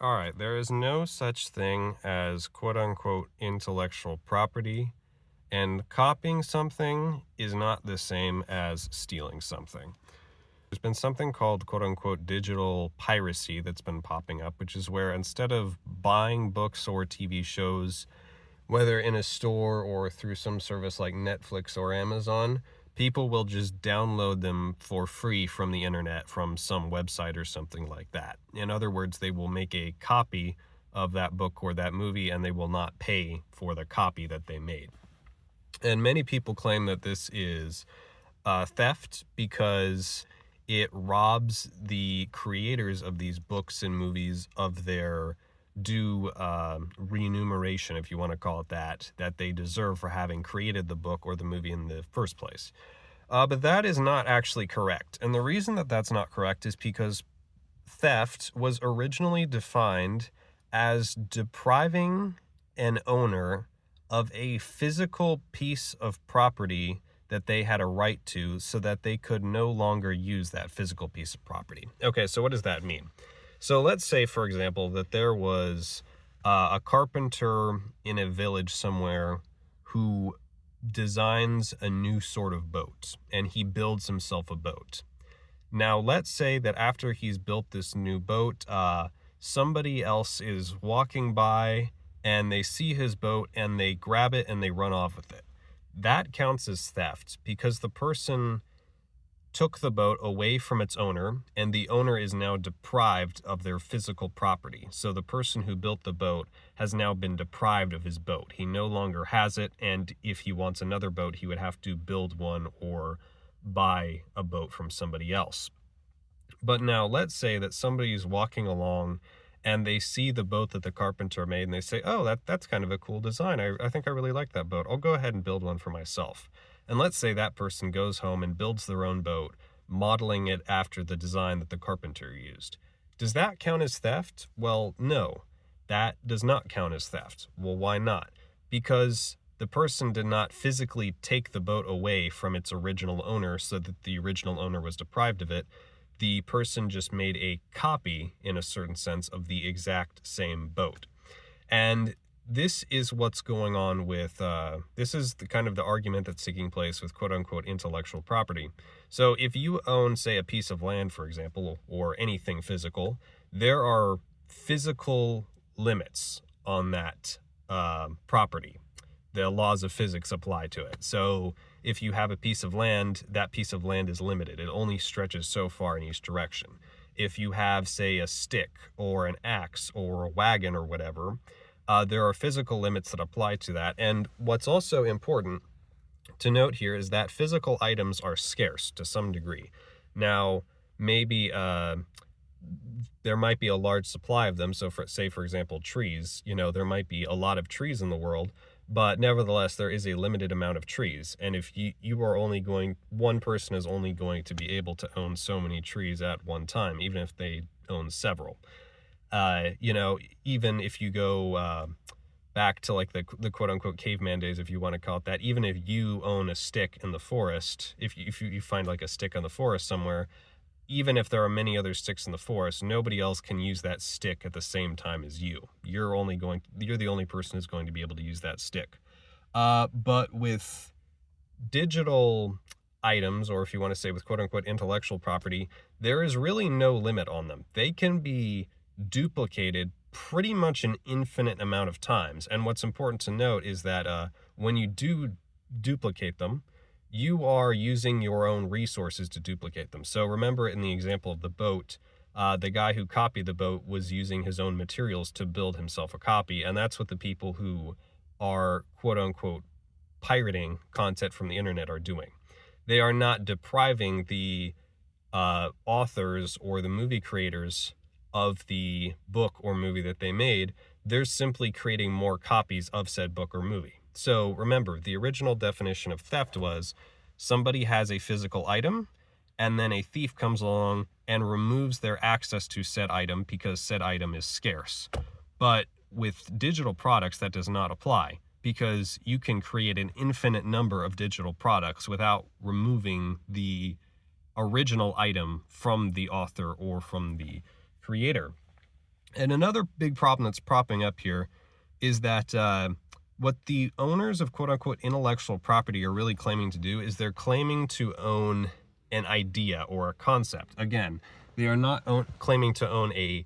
All right, there is no such thing as quote-unquote intellectual property, and copying something is not the same as stealing something. There's been something called quote-unquote digital piracy that's been popping up, which is where instead of buying books or TV shows, whether in a store or through some service like Netflix or Amazon, people will just download them for free from the internet from some website or something like that. In other words, they will make a copy of that book or that movie and they will not pay for the copy that they made. And many people claim that this is theft because it robs the creators of these books and movies of their due remuneration, if you want to call it that they deserve for having created the book or the movie in the first place. But that is not actually correct. And the reason that that's not correct is because theft was originally defined as depriving an owner of a physical piece of property that they had a right to so that they could no longer use that physical piece of property. Okay, so what does that mean? So let's say, for example, that there was a carpenter in a village somewhere who designs a new sort of boat, and he builds himself a boat. Now, let's say that after he's built this new boat, somebody else is walking by and they see his boat and they grab it and they run off with it. That counts as theft because the person took the boat away from its owner and the owner is now deprived of their physical property. So the person who built the boat has now been deprived of his boat. He no longer has it, and if he wants another boat, he would have to build one or buy a boat from somebody else. But now let's say that somebody is walking along and they see the boat that the carpenter made and they say, oh, that's kind of a cool design. I think I really like that boat. I'll go ahead and build one for myself. And let's say that person goes home and builds their own boat, modeling it after the design that the carpenter used. Does that count as theft? Well, no, that does not count as theft. Well, why not? Because the person did not physically take the boat away from its original owner so that the original owner was deprived of it. The person just made a copy, in a certain sense, of the exact same boat. And this is what's going on with, this is the kind of the argument that's taking place with quote-unquote intellectual property. So if you own, say, a piece of land, for example, or anything physical, there are physical limits on that property. The laws of physics apply to it. So if you have a piece of land, that piece of land is limited. It only stretches so far in each direction. If you have, say, a stick or an axe or a wagon or whatever, there are physical limits that apply to that. And what's also important to note here is that physical items are scarce to some degree. Now, maybe there might be a large supply of them. So for example, trees, there might be a lot of trees in the world, but nevertheless, there is a limited amount of trees. And if one person is only going to be able to own so many trees at one time, even if they own several. Even if you go back to like the quote unquote caveman days, if you want to call it that, even if you own a stick in the forest, if you find like a stick in the forest somewhere, even if there are many other sticks in the forest, nobody else can use that stick at the same time as you. You're the only person who's going to be able to use that stick. But with digital items, or if you want to say with quote unquote intellectual property, there is really no limit on them. They can be duplicated pretty much an infinite amount of times. And what's important to note is that when you do duplicate them, you are using your own resources to duplicate them. So remember in the example of the boat, the guy who copied the boat was using his own materials to build himself a copy. And that's what the people who are quote unquote pirating content from the internet are doing. They are not depriving the authors or the movie creators of the book or movie that they made. They're simply creating more copies of said book or movie. So remember, the original definition of theft was somebody has a physical item and then a thief comes along and removes their access to said item because said item is scarce. But with digital products, that does not apply because you can create an infinite number of digital products without removing the original item from the author or from the creator. And another big problem that's propping up here is that what the owners of quote unquote intellectual property are really claiming to do is they're claiming to own an idea or a concept. Again, they are not claiming to own a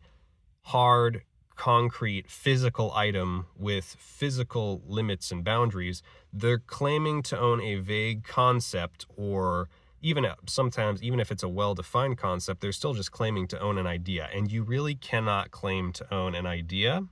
hard, concrete, physical item with physical limits and boundaries. They're claiming to own a vague concept, or even sometimes, even if it's a well-defined concept, they're still just claiming to own an idea. And you really cannot claim to own an idea.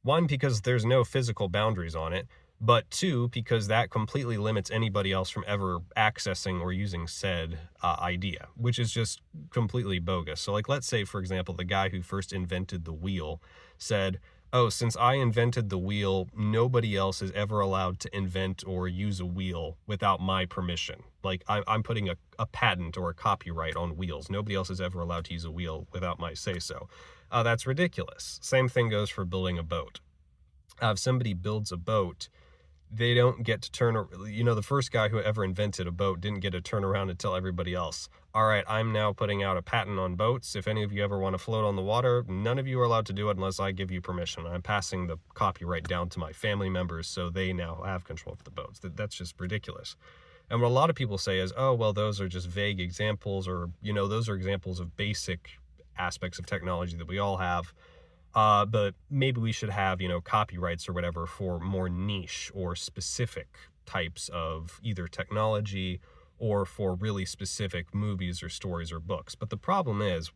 One, because there's no physical boundaries on it, but two, because that completely limits anybody else from ever accessing or using said idea, which is just completely bogus. So like, let's say, for example, the guy who first invented the wheel said, oh, since I invented the wheel, nobody else is ever allowed to invent or use a wheel without my permission. Like, I'm putting a patent or a copyright on wheels. Nobody else is ever allowed to use a wheel without my say-so. That's ridiculous. Same thing goes for building a boat. If somebody builds a boat, they don't get to the first guy who ever invented a boat didn't get to turn around and tell everybody else, all right, I'm now putting out a patent on boats. If any of you ever want to float on the water, none of you are allowed to do it unless I give you permission. I'm passing the copyright down to my family members so they now have control of the boats. That's just ridiculous. And what a lot of people say is, oh, well, those are just vague examples, or, those are examples of basic aspects of technology that we all have. But maybe we should have, copyrights or whatever for more niche or specific types of either technology or for really specific movies or stories or books. But the problem is,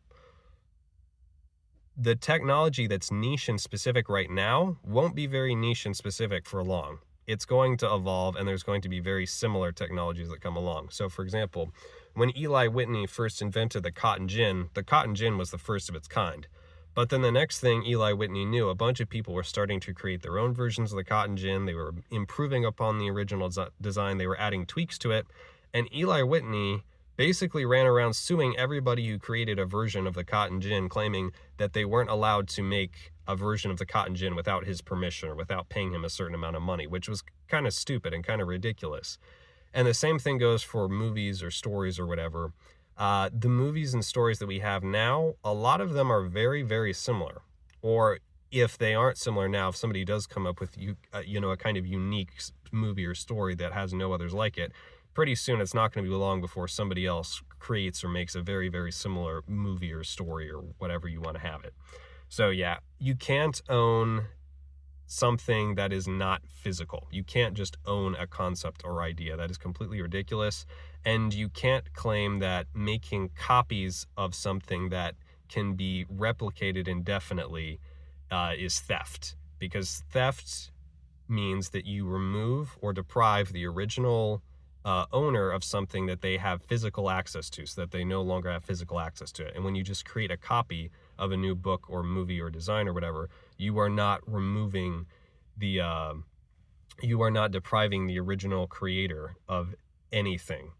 the technology that's niche and specific right now won't be very niche and specific for long. It's going to evolve, and there's going to be very similar technologies that come along. So, for example, when Eli Whitney first invented the cotton gin was the first of its kind. But then the next thing Eli Whitney knew, a bunch of people were starting to create their own versions of the cotton gin. They were improving upon the original design. They were adding tweaks to it. And Eli Whitney basically ran around suing everybody who created a version of the cotton gin, claiming that they weren't allowed to make a version of the cotton gin without his permission or without paying him a certain amount of money, which was kind of stupid and kind of ridiculous. And the same thing goes for movies or stories or whatever. The movies and stories that we have now, a lot of them are very, very similar. Or if they aren't similar now, if somebody does come up with a kind of unique movie or story that has no others like it, pretty soon it's not going to be long before somebody else creates or makes a very, very similar movie or story or whatever you want to have it. So yeah, you can't own something that is not physical. You can't just own a concept or idea. That is completely ridiculous. And you can't claim that making copies of something that can be replicated indefinitely is theft, because theft means that you remove or deprive the original owner of something that they have physical access to, so that they no longer have physical access to it. And when you just create a copy of a new book or movie or design or whatever, you are not removing you are not depriving the original creator of anything.